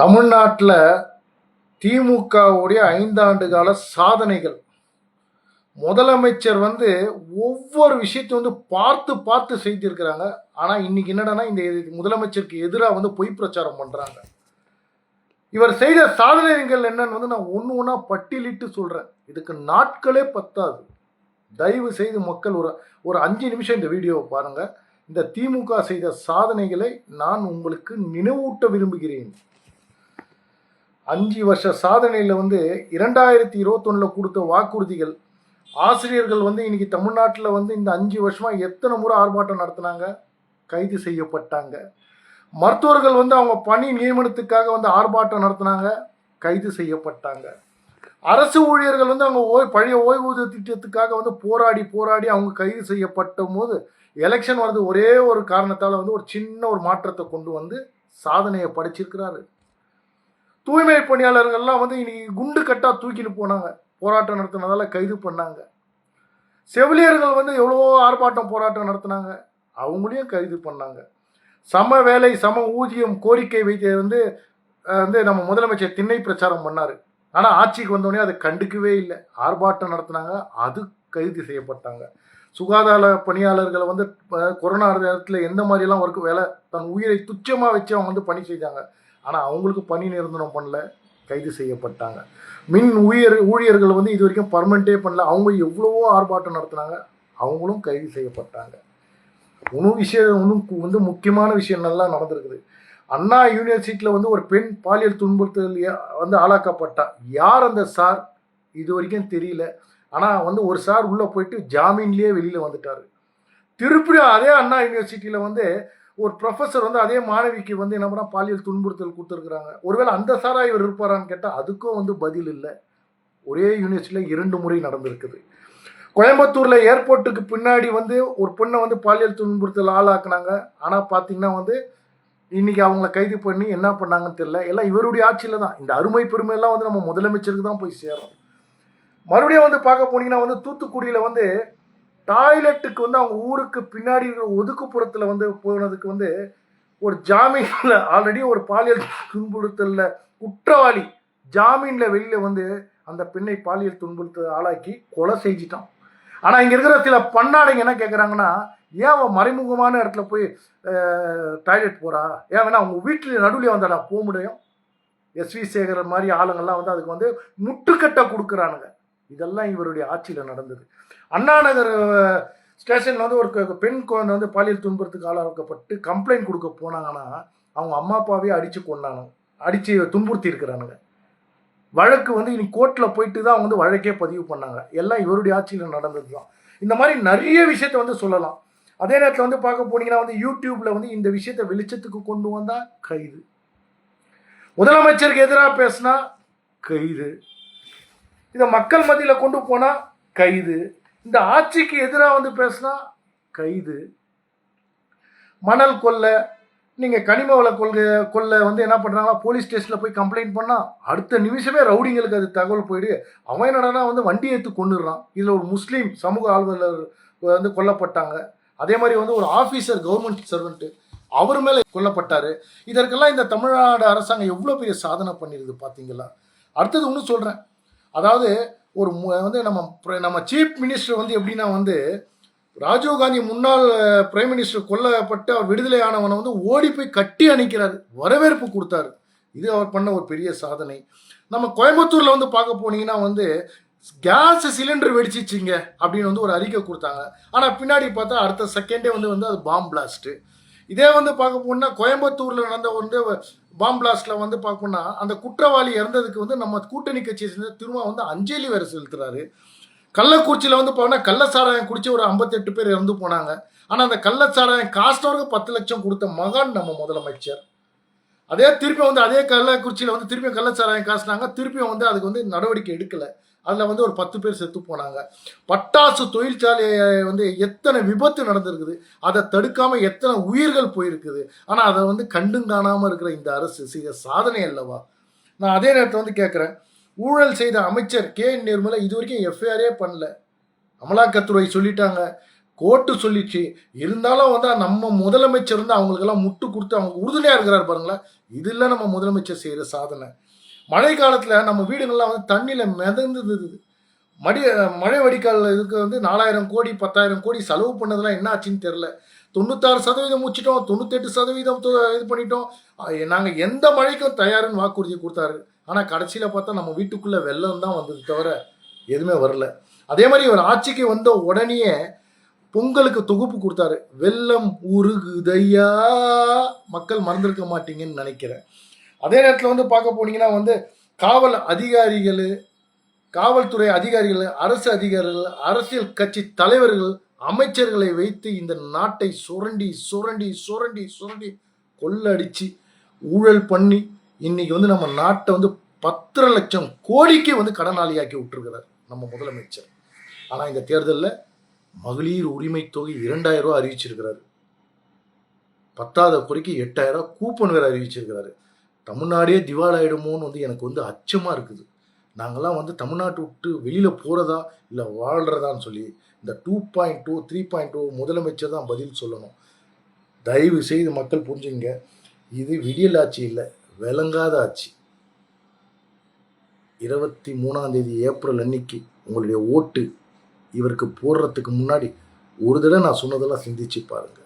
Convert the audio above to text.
தமிழ்நாட்டில் திமுகவுடைய 5 ஆண்டு கால சாதனைகள். முதலமைச்சர் ஒவ்வொரு விஷயத்தையும் பார்த்து பார்த்து செய்திருக்கிறாங்க. ஆனால் இன்னைக்கு என்னடான்னா இந்த முதலமைச்சருக்கு எதிராக பொய் பிரச்சாரம் பண்ணுறாங்க. இவர் செய்த சாதனைகள் என்னன்னு நான் ஒன்று ஒன்றா பட்டியலிட்டு சொல்கிறேன். இதுக்கு நாட்களே பத்தாது. தயவு செய்து மக்கள் ஒரு 5 நிமிஷம் இந்த வீடியோவை பாருங்கள். இந்த திமுக செய்த சாதனைகளை நான் உங்களுக்கு நினைவூட்ட விரும்புகிறேன். 5 வருஷ சாதனையில் 2021 கொடுத்த வாக்குறுதிகள். ஆசிரியர்கள் இன்னைக்கு தமிழ்நாட்டில் இந்த 5 வருஷமாக எத்தனை முறை ஆர்ப்பாட்டம் நடத்தினாங்க, கைது செய்யப்பட்டாங்க. மருத்துவர்கள் அவங்க பணி நியமனத்துக்காக ஆர்ப்பாட்டம் நடத்தினாங்க, கைது செய்யப்பட்டாங்க. அரசு ஊழியர்கள் அவங்க பழைய ஓய்வூதிய திட்டத்துக்காக போராடி அவங்க கைது செய்யப்பட்ட போது எலெக்ஷன் வருது ஒரே ஒரு காரணத்தால் ஒரு சின்ன ஒரு மாற்றத்தை கொண்டு சாதனையை படைச்சிருக்கிறாரு. தூய்மை பணியாளர்கள்லாம் இன்னைக்கு குண்டு கட்டா தூக்கிட்டு போனாங்க, போராட்டம் நடத்தினதால கைது பண்ணாங்க. செவிலியர்கள் எவ்வளவோ ஆர்ப்பாட்டம் போராட்டம் நடத்தினாங்க, அவங்களையும் கைது பண்ணாங்க. சம வேலை சம ஊதியம் கோரிக்கை வைத்து நம்ம முதலமைச்சர் திண்ணை பிரச்சாரம் பண்ணார். ஆனால் ஆட்சிக்கு வந்தோடனே அதை கண்டுக்கவே இல்லை, ஆர்ப்பாட்டம் நடத்தினாங்க, அது கைது செய்யப்பட்டாங்க. சுகாதார பணியாளர்களை கொரோனா நேரத்தில் எந்த மாதிரிலாம் வேலை தன் உயிரை துச்சமாக வச்சு அவங்க பணி செஞ்சாங்க. ஆனால் அவங்களுக்கு பணி நிரந்தரம் பண்ணல, கைது செய்யப்பட்டாங்க. மின் ஊழியர்கள் இது வரைக்கும் பர்மனெண்ட்டே பண்ணல, அவங்க எவ்வளவோ ஆர்ப்பாட்டம் நடத்தினாங்க, அவங்களும் கைது செய்யப்பட்டாங்க. இன்னும் முக்கியமான விஷயங்கள்லாம் நடந்திருக்குது. அண்ணா யூனிவர்சிட்டியில் ஒரு பெண் பாலியல் துன்புறுத்தல் ஆளாக்கப்பட்டா. யார் அந்த சார் இது வரைக்கும் தெரியல. ஆனால் ஒரு சார் உள்ளே போயிட்டு ஜாமீன்லேயே வெளியில் வந்துட்டார். திருப்பியும் அதே அண்ணா யூனிவர்சிட்டியில் ஒரு ப்ரொஃபஸர் அதே மாணவிக்கு என்ன பண்ணால் பாலியல் துன்புறுத்தல் கொடுத்துருக்குறாங்க. ஒருவேளை அந்த சாரா இவர் இருப்பாரான்னு கேட்டால் அதுக்கும் பதில் இல்லை. ஒரே யூனிவர்சிட்டியில் 2 முறை நடந்திருக்குது. கோயம்புத்தூரில் ஏர்போர்ட்டுக்கு பின்னாடி ஒரு பொண்ணை பாலியல் துன்புறுத்தல் ஆளாக்குனாங்க. ஆனால் பார்த்தீங்கன்னா இன்னைக்கு அவங்கள கைது பண்ணி என்ன பண்ணாங்கன்னு தெரியல. எல்லாம் இவருடைய ஆட்சியில் தான். இந்த அருமை பெருமையெல்லாம் நம்ம முதலமைச்சருக்கு தான் போய் சேரும். மறுபடியும் பார்க்க போனீங்கன்னா தூத்துக்குடியில் டாய்லெட்டுக்கு அவங்க ஊருக்கு பின்னாடி இருக்கிற ஒதுக்குப்புறத்தில் போனதுக்கு ஒரு ஜாமீனில் ஆல்ரெடி ஒரு பாலியல் துன்புறுத்தலில் குற்றவாளி ஜாமீனில் வெளியில் அந்த பெண்ணை பாலியல் துன்புறுத்தல் ஆளாக்கி கொலை செஞ்சிட்டான். ஆனால் இங்கே இருக்கிற சில பன்னாடைங்க என்ன கேட்குறாங்கன்னா, ஏன் அவன் மறைமுகமான இடத்துல போய் டாய்லெட் போகிறா, ஏன் வேணா அவங்க வீட்டில் நடுவில் வந்தாடா போக முடியும். எஸ்வி சேகர் மாதிரி ஆளுங்கள்லாம் அதுக்கு முட்டுக்கட்டை கொடுக்குறானுங்க. இதெல்லாம் இவருடைய ஆட்சியில் நடந்தது. அண்ணா நகர் ஸ்டேஷனில் ஒரு பெண் குழந்தை பாலியல் துன்புறுத்துக்கு ஆளாக்கப்பட்டு கம்ப்ளைண்ட் கொடுக்க போனாங்கன்னா அவங்க அம்மா அப்பாவே அடித்து கொண்டானு, அடித்து துன்புறுத்தி இருக்கிறானுங்க. வழக்கு இன்னைக்கு கோர்ட்டில் போயிட்டு தான் அவங்க வழக்கே பதிவு பண்ணாங்க. எல்லாம் இவருடைய ஆட்சியில் நடந்தது தான். இந்த மாதிரி நிறைய விஷயத்த சொல்லலாம். அதே நேரத்தில் பார்க்க போனீங்கன்னா யூடியூப்பில் இந்த விஷயத்தை வெளிச்சத்துக்கு கொண்டு வந்தால் கைது, முதலமைச்சருக்கு எதிராக பேசினா கைது, இதை மக்கள் மத்தியில் கொண்டு போனால் கைது, இந்த ஆட்சிக்கு எதிராக பேசினா கைது. மணல் கொள்ளை, நீங்கள் கனிம வள கொள்ளை என்ன பண்ணுறாங்களா, போலீஸ் ஸ்டேஷனில் போய் கம்ப்ளைண்ட் பண்ணால் அடுத்த நிமிஷமே ரவுடிங்களுக்கு அது தகவல் போயிடு. அவன் என்னடனா வண்டி ஏற்று கொண்டுடுறான். இதில் ஒரு முஸ்லீம் சமூக ஆர்வலர் கொல்லப்பட்டாங்க. அதே மாதிரி ஒரு ஆஃபீஸர் கவர்மெண்ட் சர்வெண்ட்டு அவர் மேலே கொல்லப்பட்டார். இதற்கெல்லாம் இந்த தமிழ்நாடு அரசாங்கம் எவ்வளோ பெரிய சாதனை பண்ணிடுது பார்த்தீங்களா. அடுத்தது ஒன்று சொல்கிறேன். அதாவது ஒரு நம்ம சீஃப் மினிஸ்டர் எப்படின்னா ராஜீவ்காந்தி முன்னாள் பிரைம் மினிஸ்டர் கொல்லப்பட்டு அவர் விடுதலை ஆனவனை ஓடி போய் கட்டி அணைக்கிறார், வரவேற்பு கொடுத்தாரு. இது அவர் பண்ண ஒரு பெரிய சாதனை. நம்ம கோயம்புத்தூரில் பார்க்க போனீங்கன்னா கேஸ் சிலிண்டர் வெடிச்சிச்சிங்க அப்படின்னு ஒரு அறிக்கை கொடுத்தாங்க. ஆனால் பின்னாடி பார்த்தா அடுத்த செகண்டே அது பாம் பிளாஸ்ட்டு. இதே பார்க்க போனால் கோயம்புத்தூரில் நடந்த பாம் பிளாஸ்டில் பார்க்கணுன்னா அந்த குற்றவாளி இறந்ததுக்கு நம்ம கூட்டணி கட்சியை சேர்ந்து திரும்ப அஞ்சலி வேறு செலுத்துறாரு. கள்ளக்குறிச்சியில் போனால் கள்ளச்சாராயம் குடிச்சு ஒரு 58 பேர் இறந்து போனாங்க. ஆனால் அந்த கள்ளச்சாராயம் காஸ்டவருக்கு 10 லட்சம் கொடுத்த மகான் நம்ம முதலமைச்சர். அதே திருப்பி அதே கள்ளக்குறிச்சியில் திருப்பி கள்ளச்சாராயம் காசுனாங்க, திருப்பியும் அதுக்கு நடவடிக்கை எடுக்கலை. அதில் ஒரு 10 பேர் செத்து போனாங்க. பட்டாசு தொழிற்சாலையை எத்தனை விபத்து நடந்திருக்குது, அதை தடுக்காமல் எத்தனை உயிர்கள் போயிருக்குது. ஆனால் அதை கண்டும் காணாமல் இருக்கிற இந்த அரசு செய்த சாதனை அல்லவா. நான் அதே நேரத்தை கேட்குறேன், ஊழல் செய்த அமைச்சர் கே.என். நிர்மலா இது வரைக்கும் எஃப்ஐஆரே பண்ணல. அமலாக்கத்துறை சொல்லிட்டாங்க, கோர்ட்டு சொல்லிச்சு. இருந்தாலும் வந்து நம்ம முதலமைச்சர் வந்து அவங்களுக்கெல்லாம் முட்டு குடுத்து அவங்க உறுதுணையா இருக்கிறாரு பாருங்களேன். இதுல நம்ம முதலமைச்சர் செய்ற சாதனை. மழை காலத்துல நம்ம வீடுகள்லாம் வந்து தண்ணீல மிதந்தது. மடி மழை வடிகால் இதுக்கு வந்து 4000 கோடி 10,000 கோடி செலவு பண்ணதெல்லாம் என்ன ஆச்சுன்னு தெரியல. 96% முடிச்சிட்டோம். 98% இது பண்ணிட்டோம். நாங்க எந்த மழைக்கும் தயாருன்னு வாக்குறுதி குடுத்தாரு. ஆனா கடைசியில பார்த்தா நம்ம வீட்டுக்குள்ள வெள்ளம் தான் வந்தது தவிர எதுவுமே வரல. அதே மாதிரி இவர் ஆட்சிக்கு வந்த உடனேயே பொங்கலுக்கு தொகுப்பு கொடுத்தாரு. வெள்ளம் உருகுதையா, மக்கள் மறந்திருக்க மாட்டீங்கன்னு நினைக்கிறேன். அதே நேரத்தில் வந்து பார்க்க போனீங்கன்னா வந்து காவல் அதிகாரிகள், காவல்துறை அதிகாரிகள், அரசு அதிகாரிகள், அரசியல் கட்சி தலைவர்கள், அமைச்சர்களை வைத்து இந்த நாட்டை சுரண்டி சுரண்டி சுரண்டி சுரண்டி கொள்ளடிச்சு ஊழல் பண்ணி இன்னைக்கு வந்து நம்ம நாட்டை வந்து 10 லட்சம் கோடிக்கு வந்து கடனாளியாக்கி விட்டுருக்கிறார் நம்ம முதலமைச்சர். ஆனால் இந்த தேர்தலில் மகளிர் உரிமை தொகை 2000 ரூபா அறிவிச்சிருக்கிறாரு. 10வது குறைக்கு 8000 கூப்பன் வேற அறிவிச்சிருக்கிறாரு. தமிழ்நாடே திவாலாயிடுமோன்னு வந்து எனக்கு வந்து அச்சமாக இருக்குது. நாங்கள்லாம் வந்து தமிழ்நாட்டை விட்டு வெளியில் போகிறதா இல்லை வாழ்கிறதான்னு சொல்லி இந்த 2.2 3.2 முதலமைச்சர் தான் பதில் சொல்லணும். தயவு செய்து மக்கள் புரிஞ்சுங்க, இது விடியல் ஆட்சி இல்லை, விளங்காத ஆட்சி. 23ஆம் தேதி ஏப்ரல் அன்னைக்கு உங்களுடைய ஓட்டு இவருக்கு போடுறதுக்கு முன்னாடி ஒரு தடவை நான் சொன்னதெல்லாம் சிந்திச்சு பாருங்க.